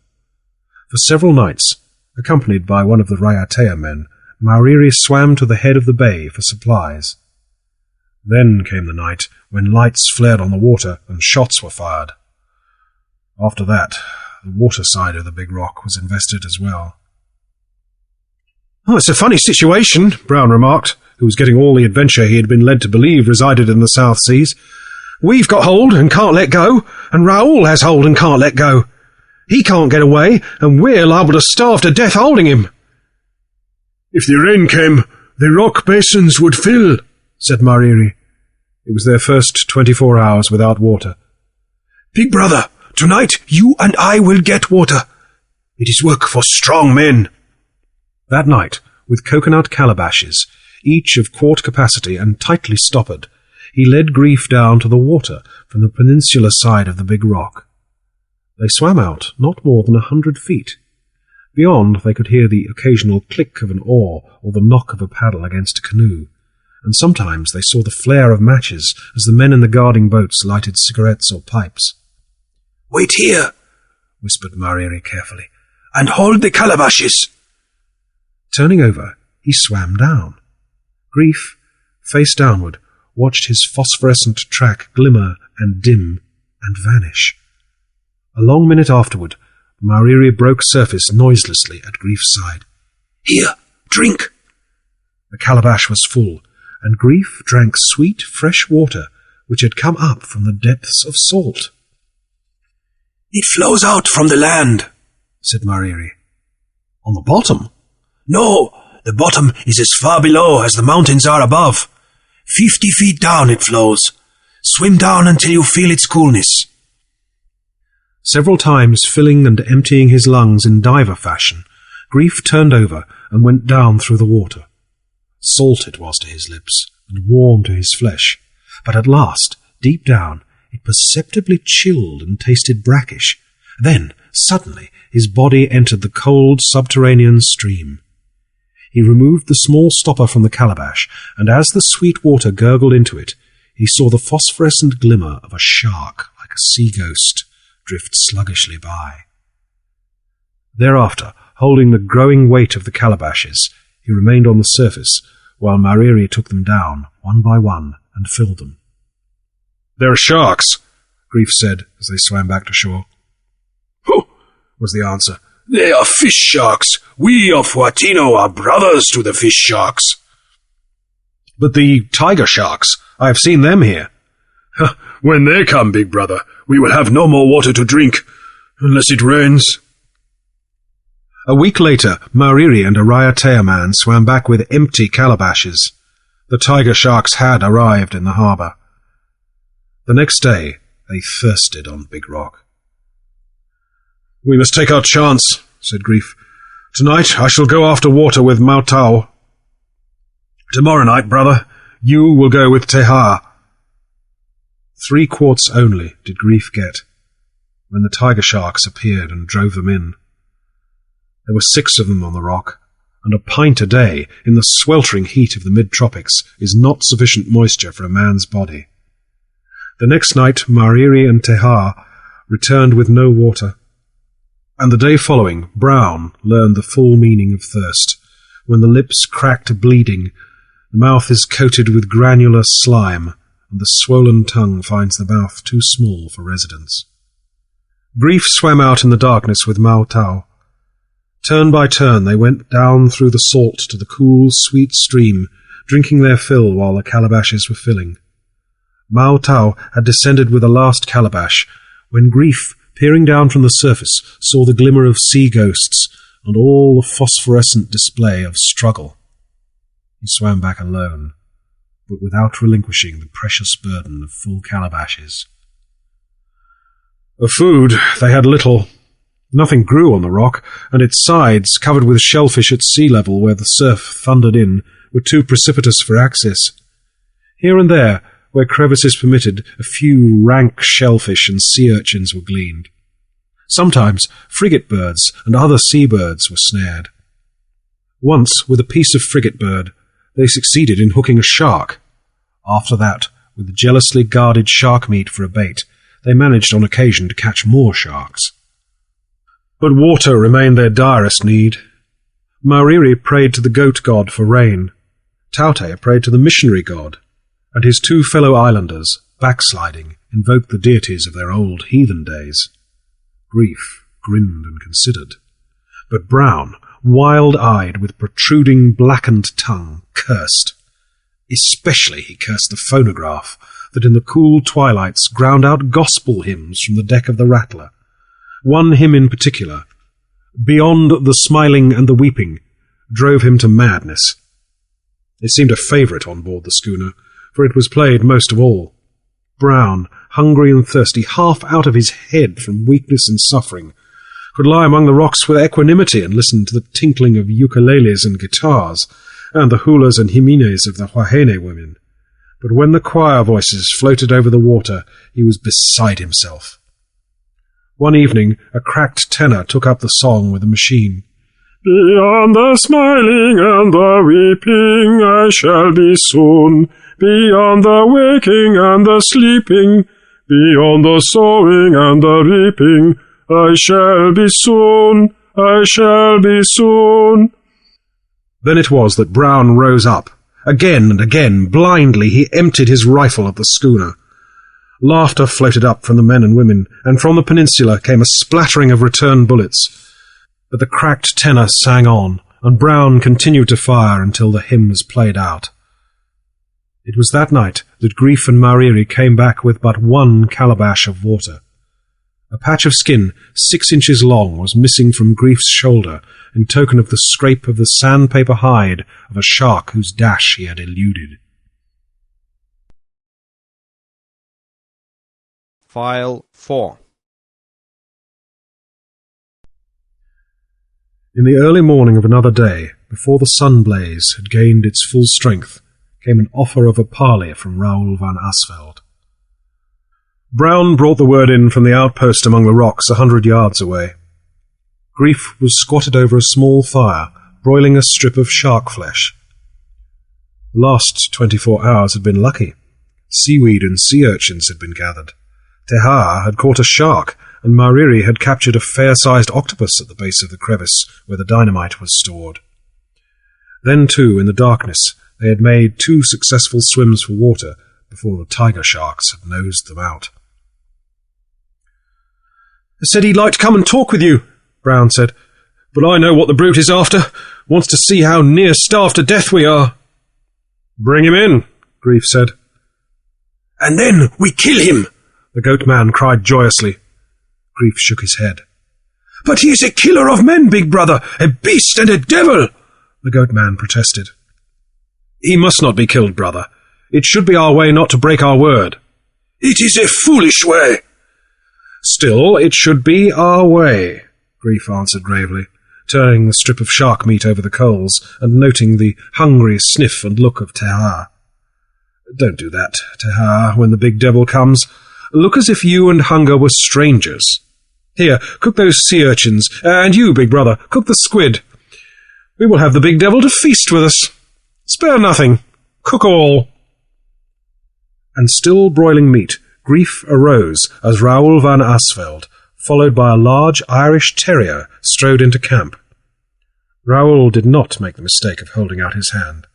For several nights, accompanied by one of the Raiatea men, Mauriri swam to the head of the bay for supplies. Then came the night when lights flared on the water and shots were fired. After that, the water side of the big rock was invested as well. "Oh, it's a funny situation," Brown remarked, who was getting all the adventure he had been led to believe resided in the South Seas. "We've got hold and can't let go, and Raoul has hold and can't let go. He can't get away, and we're liable to starve to death holding him." "If the rain came, the rock basins would fill," said Mauriri. It was their first 24 hours without water. "Big brother, tonight you and I will get water. It is work for strong men." That night, with coconut calabashes, each of quart capacity and tightly stoppered, he led Grief down to the water from the peninsular side of the big rock. They swam out not more than 100 feet. Beyond, they could hear the occasional click of an oar or the knock of a paddle against a canoe, and sometimes they saw the flare of matches as the men in the guarding boats lighted cigarettes or pipes. "Wait here," whispered Mauriri carefully, "and hold the calabashes." Turning over, he swam down. Grief, face downward, watched his phosphorescent track glimmer and dim and vanish. A long minute afterward, Mauriri broke surface noiselessly at Grief's side. "Here, drink." The calabash was full, and Grief drank sweet, fresh water which had come up from the depths of salt. "It flows out from the land," said Mauriri. "On the bottom?" "No, the bottom is as far below as the mountains are above. 50 feet down it flows. Swim down until you feel its coolness." Several times filling and emptying his lungs in diver fashion, Grief turned over and went down through the water. Salt it was to his lips, and warm to his flesh, but at last, deep down, it perceptibly chilled and tasted brackish. Then, suddenly, his body entered the cold subterranean stream. He removed the small stopper from the calabash, and as the sweet water gurgled into it, he saw the phosphorescent glimmer of a shark, like a sea ghost, drift sluggishly by. Thereafter, holding the growing weight of the calabashes, he remained on the surface, while Mauriri took them down, one by one, and filled them. "There are sharks," Grief said as they swam back to shore. "Huh," was the answer. "They are fish sharks. We of Fuatino are brothers to the fish sharks." "But the tiger sharks, I have seen them here." "When they come, big brother, we will have no more water to drink, unless it rains." A week later, Mauriri and a Raiatea man swam back with empty calabashes. The tiger sharks had arrived in the harbour. The next day, they thirsted on Big Rock. "We must take our chance," said Grief. "Tonight I shall go after water with Mautau. Tomorrow night, brother, you will go with Teha." 3 quarts only did Grief get, when the tiger sharks appeared and drove them in. There were 6 of them on the rock, and a pint a day in the sweltering heat of the mid-tropics is not sufficient moisture for a man's body. The next night Mauriri and Teha returned with no water, and the day following Brown learned the full meaning of thirst, when the lips cracked bleeding, the mouth is coated with granular slime, and the swollen tongue finds the mouth too small for residence. Grief swam out in the darkness with Mautau. Turn by turn they went down through the salt to the cool, sweet stream, drinking their fill while the calabashes were filling. Mautau had descended with the last calabash, when Grief, peering down from the surface, saw the glimmer of sea ghosts and all the phosphorescent display of struggle. He swam back alone, but without relinquishing the precious burden of full calabashes. Of food they had little. Nothing grew on the rock, and its sides, covered with shellfish at sea level where the surf thundered in, were too precipitous for access. Here and there, where crevices permitted, a few rank shellfish and sea urchins were gleaned. Sometimes frigate birds and other seabirds were snared. Once, with a piece of frigate bird, they succeeded in hooking a shark. After that, with the jealously guarded shark meat for a bait, they managed on occasion to catch more sharks. But water remained their direst need. Mauriri prayed to the goat god for rain. Taute prayed to the missionary god, and his two fellow islanders, backsliding, invoked the deities of their old heathen days. Grief grinned and considered, but Brown, wild-eyed with protruding blackened tongue, cursed. Especially he cursed the phonograph that in the cool twilights ground out gospel hymns from the deck of the Rattler. One hymn in particular, "Beyond the Smiling and the Weeping," drove him to madness. It seemed a favourite on board the schooner, for it was played most of all. Brown, hungry and thirsty, half out of his head from weakness and suffering, could lie among the rocks with equanimity and listen to the tinkling of ukuleles and guitars, and the hulas and himines of the Huahene women. But when the choir voices floated over the water, he was beside himself. One evening, a cracked tenor took up the song with a machine. "Beyond the smiling and the weeping I shall be soon, beyond the waking and the sleeping, beyond the sowing and the reaping, I shall be soon, I shall be soon." Then it was that Brown rose up. Again and again, blindly, he emptied his rifle at the schooner. Laughter floated up from the men and women, and from the peninsula came a splattering of return bullets. But the cracked tenor sang on, and Brown continued to fire until the hymn was played out. It was that night that Grief and Mauriri came back with but one calabash of water. A patch of skin 6 inches long was missing from Grief's shoulder, in token of the scrape of the sandpaper hide of a shark whose dash he had eluded. File 4. In the early morning of another day, before the sun blaze had gained its full strength, came an offer of a parley from Raoul van Asveld. Brown brought the word in from the outpost among the rocks 100 yards away. Grief was squatted over a small fire, broiling a strip of shark flesh. The last 24 hours had been lucky. Seaweed and sea urchins had been gathered. Tehar had caught a shark, and Mauriri had captured a fair-sized octopus at the base of the crevice where the dynamite was stored. Then, too, in the darkness, they had made 2 successful swims for water before the tiger sharks had nosed them out. "I said he'd like to come and talk with you," Brown said, "but I know what the brute is after. Wants to see how near starved to death we are." "Bring him in," Grief said. "And then we kill him," the goat man cried joyously. Grief shook his head. "But he is a killer of men, big brother, a beast and a devil," the goat man protested. "He must not be killed, brother. It should be our way not to break our word." "It is a foolish way." "Still, it should be our way," Grief answered gravely, turning the strip of shark meat over the coals and noting the hungry sniff and look of Tehar. "Don't do that, Tehar, when the big devil comes. Look as if you and hunger were strangers. Here, cook those sea urchins, and you, big brother, cook the squid. We will have the big devil to feast with us. Spare nothing. Cook all." And still broiling meat, Grief arose as Raoul van Asveld, followed by a large Irish terrier, strode into camp. Raoul did not make the mistake of holding out his hand.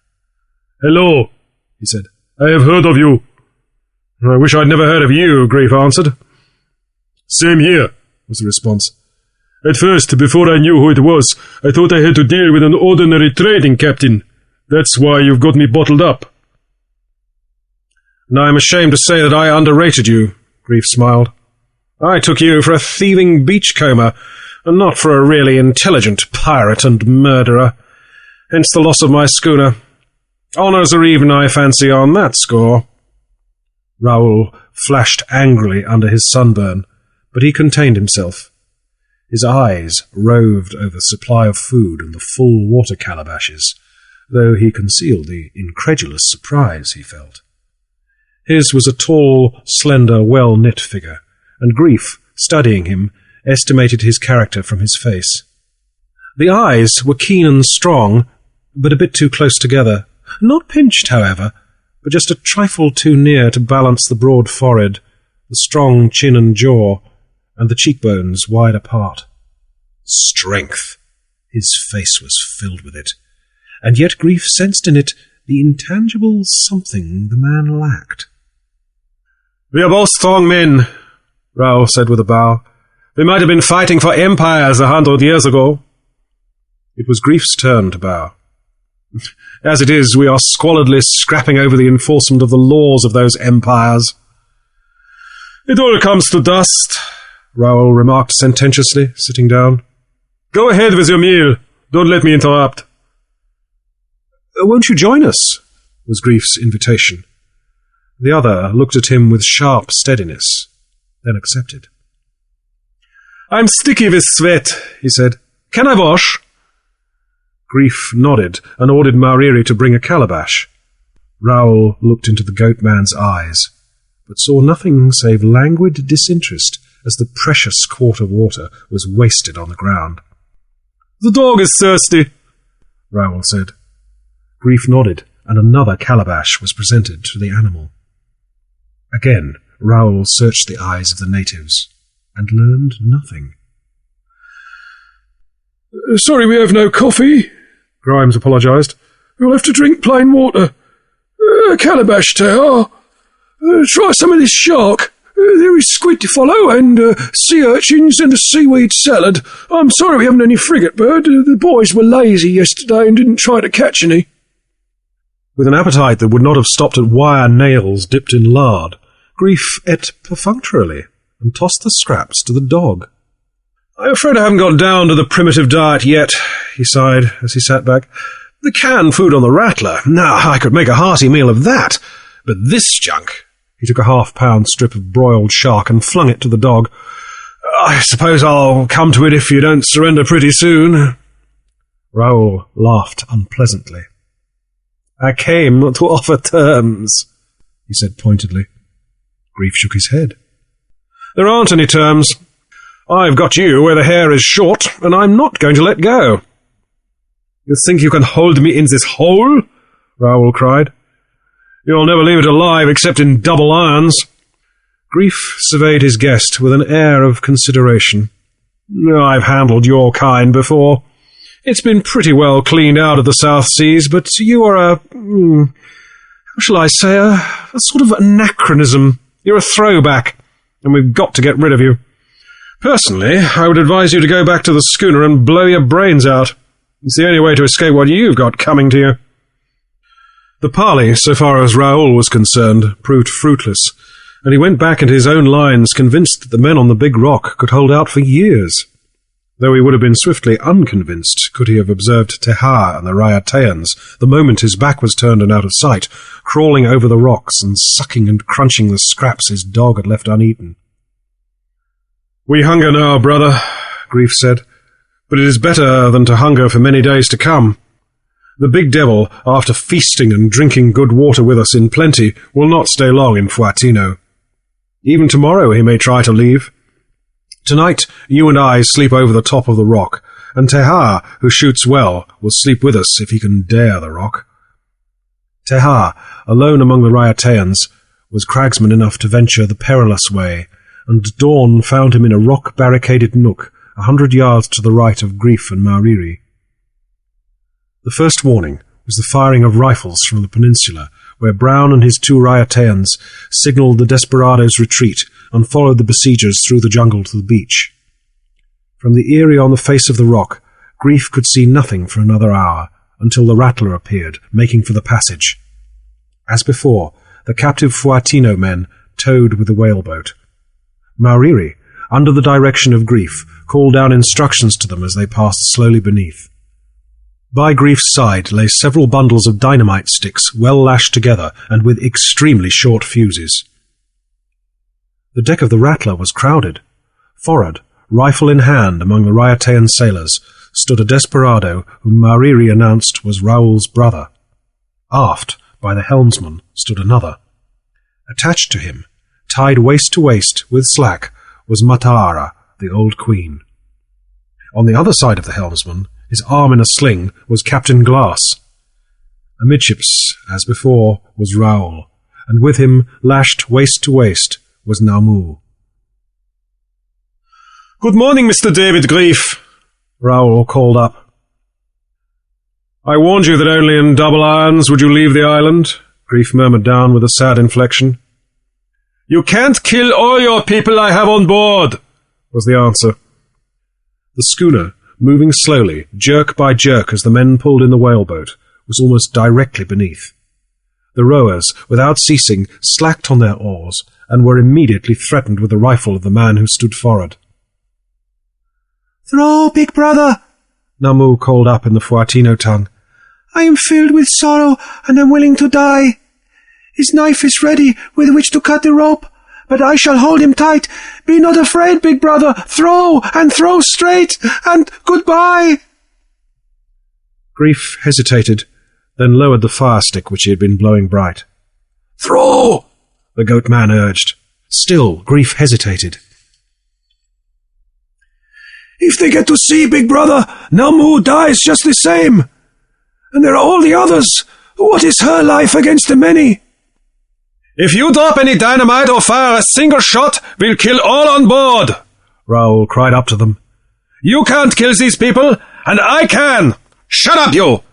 "Hello," he said. "I have heard of you." "I wish I'd never heard of you," Grief answered. "Same here," was the response. "At first, before I knew who it was, I thought I had to deal with an ordinary trading captain. That's why you've got me bottled up." "And I am ashamed to say that I underrated you," Grief smiled. "I took you for a thieving beachcomber, and not for a really intelligent pirate and murderer. Hence the loss of my schooner. Honours are even, I fancy, on that score. Raoul flashed angrily under his sunburn, but he contained himself. His eyes roved over the supply of food and the full water calabashes, though he concealed the incredulous surprise he felt. His was a tall, slender, well-knit figure, and grief, studying him, estimated his character from his face. The eyes were keen and strong, but a bit too close together. Not pinched, however, but just a trifle too near to balance the broad forehead, the strong chin and jaw, and the cheekbones wide apart. Strength! His face was filled with it, and yet grief sensed in it the intangible something the man lacked. "We are both strong men," Raoul said with a bow. "We might have been fighting for empires 100 years ago." It was grief's turn to bow. "As it is, we are squalidly scrapping over the enforcement of the laws of those empires." "It all comes to dust," Raoul remarked sententiously, sitting down. "Go ahead with your meal. Don't let me interrupt." "Won't you join us?" was Grief's invitation. The other looked at him with sharp steadiness, then accepted. "I'm sticky with sweat," he said. "Can I wash?" Grief nodded and ordered Mariri to bring a calabash. Raoul looked into the goat-man's eyes, but saw nothing save languid disinterest as the precious quart of water was wasted on the ground. "The dog is thirsty," Raoul said. Grief nodded, and another calabash was presented to the animal. Again, Raoul searched the eyes of the natives, and learned nothing. "Sorry we have no coffee," Grimes apologised. "We'll have to drink plain water. Calabash, Tehar. Try some of this shark. There is squid to follow, and sea urchins and a seaweed salad. I'm sorry we haven't any frigate bird. The boys were lazy yesterday and didn't try to catch any." With an appetite that would not have stopped at wire nails dipped in lard, Grief ate perfunctorily and tossed the scraps to the dog. "I'm afraid I haven't got down to the primitive diet yet," he sighed as he sat back. "The canned food on the Rattler, now I could make a hearty meal of that, but this junk—" He took a half-pound strip of broiled shark and flung it to the dog. "I suppose I'll come to it if you don't surrender pretty soon." Raoul laughed unpleasantly. "I came to offer terms," he said pointedly. Grief shook his head. "There aren't any terms. I've got you where the hair is short, and I'm not going to let go." "You think you can hold me in this hole?" Raoul cried. "You'll never leave it alive except in double irons." Grief surveyed his guest with an air of consideration. "I've handled your kind before. It's been pretty well cleaned out of the South Seas, but you are how shall I say, a sort of anachronism. You're a throwback, and we've got to get rid of you. Personally, I would advise you to go back to the schooner and blow your brains out. It's the only way to escape what you've got coming to you." The parley, so far as Raoul was concerned, proved fruitless, and he went back into his own lines, convinced that the men on the big rock could hold out for years. Though he would have been swiftly unconvinced could he have observed Tehar and the Raiateans the moment his back was turned and out of sight, crawling over the rocks and sucking and crunching the scraps his dog had left uneaten. "We hunger now, brother," Grief said, "but it is better than to hunger for many days to come. The big devil, after feasting and drinking good water with us in plenty, will not stay long in Fuatino. Even tomorrow he may try to leave. Tonight you and I sleep over the top of the rock, and Tehar, who shoots well, will sleep with us if he can dare the rock." Tehar, alone among the Raiateans, was cragsman enough to venture the perilous way, and dawn found him in a rock-barricaded nook 100 yards to the right of Grief and Mariri. The first warning was the firing of rifles from the peninsula, where Brown and his 2 Raiateans signalled the desperados' retreat and followed the besiegers through the jungle to the beach. From the eyrie on the face of the rock, Grief could see nothing for another hour, until the Rattler appeared, making for the passage. As before, the captive Fuatino men towed with the whaleboat. Mariri, under the direction of Grief, called down instructions to them as they passed slowly beneath. By Grief's side lay several bundles of dynamite sticks well lashed together and with extremely short fuses. The deck of the Rattler was crowded. Forward, rifle in hand among the Raiatean sailors, stood a desperado whom Mariri announced was Raoul's brother. Aft, by the helmsman, stood another. Attached to him, tied waist to waist with slack, was Mataara, the old queen. On the other side of the helmsman, his arm in a sling, was Captain Glass. Amidships, as before, was Raoul, and with him, lashed waist to waist, was Namu. "Good morning, Mr. David Grief," Raoul called up. "I warned you that only in double irons would you leave the island," Grief murmured down with a sad inflection. "You can't kill all your people I have on board," was the answer. The schooner, moving slowly, jerk by jerk as the men pulled in the whaleboat, was almost directly beneath. The rowers, without ceasing, slacked on their oars, and were immediately threatened with the rifle of the man who stood forward. "Throw, big brother!" Namu called up in the Fuatino tongue. "I am filled with sorrow, and am willing to die. His knife is ready with which to cut the rope, but I shall hold him tight. Be not afraid, big brother. Throw, and throw straight, and goodbye." Grief hesitated, then lowered the fire stick which he had been blowing bright. "Throw!" the goat man urged. Still, Grief hesitated. "If they get to sea, big brother, Namu dies just the same. And there are all the others. What is her life against the many?" "If you drop any dynamite or fire a single shot, we'll kill all on board," Raoul cried up to them. "You can't kill these people, and I can! Shut up, you!"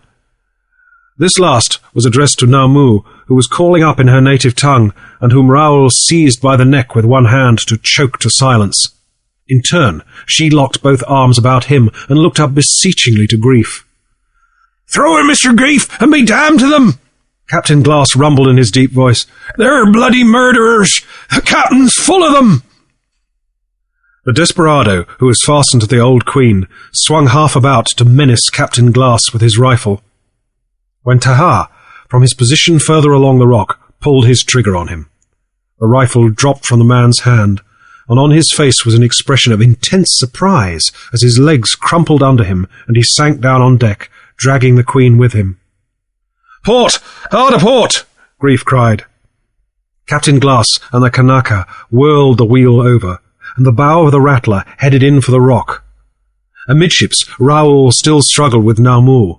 This last was addressed to Namu, who was calling up in her native tongue, and whom Raoul seized by the neck with one hand to choke to silence. In turn, she locked both arms about him and looked up beseechingly to Grief. "Throw her, Mr. Grief, and be damned to them!" Captain Glass rumbled in his deep voice. "They're bloody murderers! The captain's full of them!" The desperado, who was fastened to the old queen, swung half about to menace Captain Glass with his rifle, when Taha, from his position further along the rock, pulled his trigger on him. The rifle dropped from the man's hand, and on his face was an expression of intense surprise as his legs crumpled under him and he sank down on deck, dragging the queen with him. "Port! Hard a port!" Grief cried. Captain Glass and the Kanaka whirled the wheel over, and the bow of the Rattler headed in for the rock. Amidships, Raoul still struggled with Namu.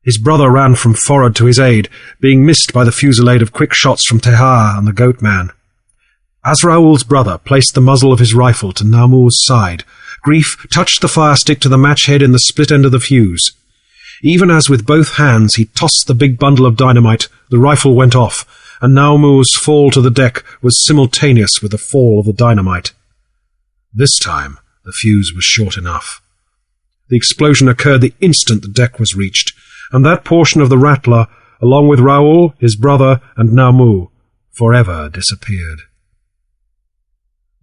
His brother ran from forward to his aid, being missed by the fusillade of quick shots from Teha and the goat man. As Raoul's brother placed the muzzle of his rifle to Namu's side, Grief touched the fire stick to the match head in the split end of the fuse. Even as with both hands he tossed the big bundle of dynamite, the rifle went off, and Namu's fall to the deck was simultaneous with the fall of the dynamite. This time the fuse was short enough. The explosion occurred the instant the deck was reached, and that portion of the Rattler, along with Raoul, his brother, and Namu, forever disappeared.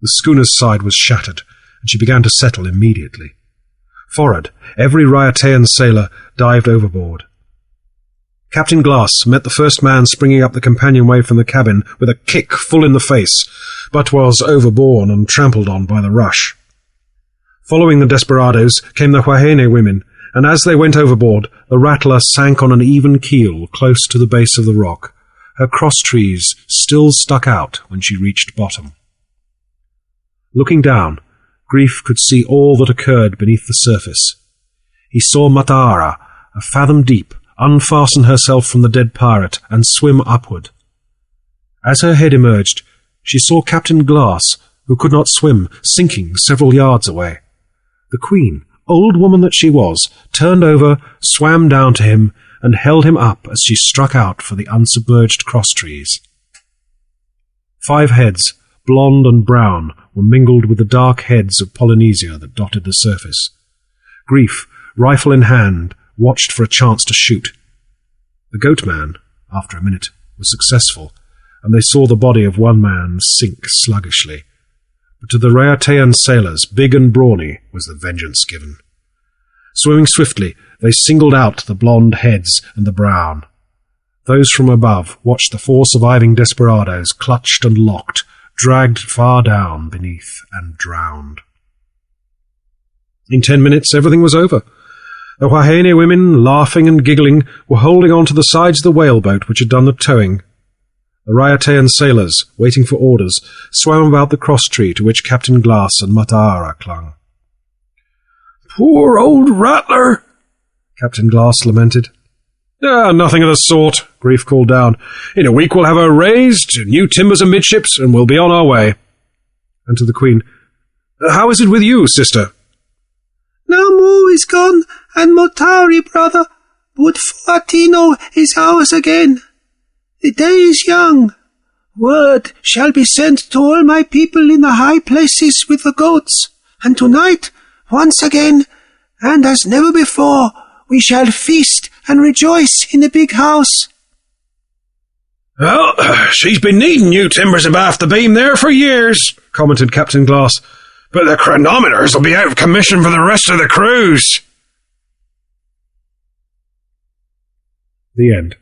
The schooner's side was shattered, and she began to settle immediately. Forward, every Raiatean sailor dived overboard. Captain Glass met the first man springing up the companionway from the cabin with a kick full in the face, but was overborne and trampled on by the rush. Following the desperadoes came the Huahine women, and as they went overboard, the Rattler sank on an even keel close to the base of the rock. Her cross-trees still stuck out when she reached bottom. Looking down, Grief could see all that occurred beneath the surface. He saw Mataara, a fathom deep, unfasten herself from the dead pirate and swim upward. As her head emerged, she saw Captain Glass, who could not swim, sinking several yards away. The queen, old woman that she was, turned over, swam down to him, and held him up as she struck out for the unsubmerged cross-trees. 5 heads, blonde and brown, were mingled with the dark heads of Polynesia that dotted the surface. Grief, rifle in hand, watched for a chance to shoot. The goat man, after a minute, was successful, and they saw the body of one man sink sluggishly. But to the Raiatean sailors, big and brawny, was the vengeance given. Swimming swiftly, they singled out the blonde heads and the brown. Those from above watched the 4 surviving desperadoes, clutched and locked, dragged far down beneath and drowned. In 10 minutes everything was over. The Huahine women, laughing and giggling, were holding on to the sides of the whaleboat which had done the towing. The Raiatean sailors, waiting for orders, swam about the cross-tree to which Captain Glass and Mataara clung. "Poor old Rattler," Captain Glass lamented. Nothing of the sort, Grief called down. In a week we'll have her raised, new timbers amidships, and we'll be on our way. And to the Queen, How is it with you, sister? Namu is gone, and Motari, brother, but Fuatino is ours again. The day is young. Word shall be sent to all my people in the high places with the goats, and tonight, once again, and as never before, we shall feast and rejoice in the big house. "Well, she's been needing new timbers abaft the beam there for years," commented Captain Glass. "but the chronometers will be out of commission for the rest of the cruise." The end.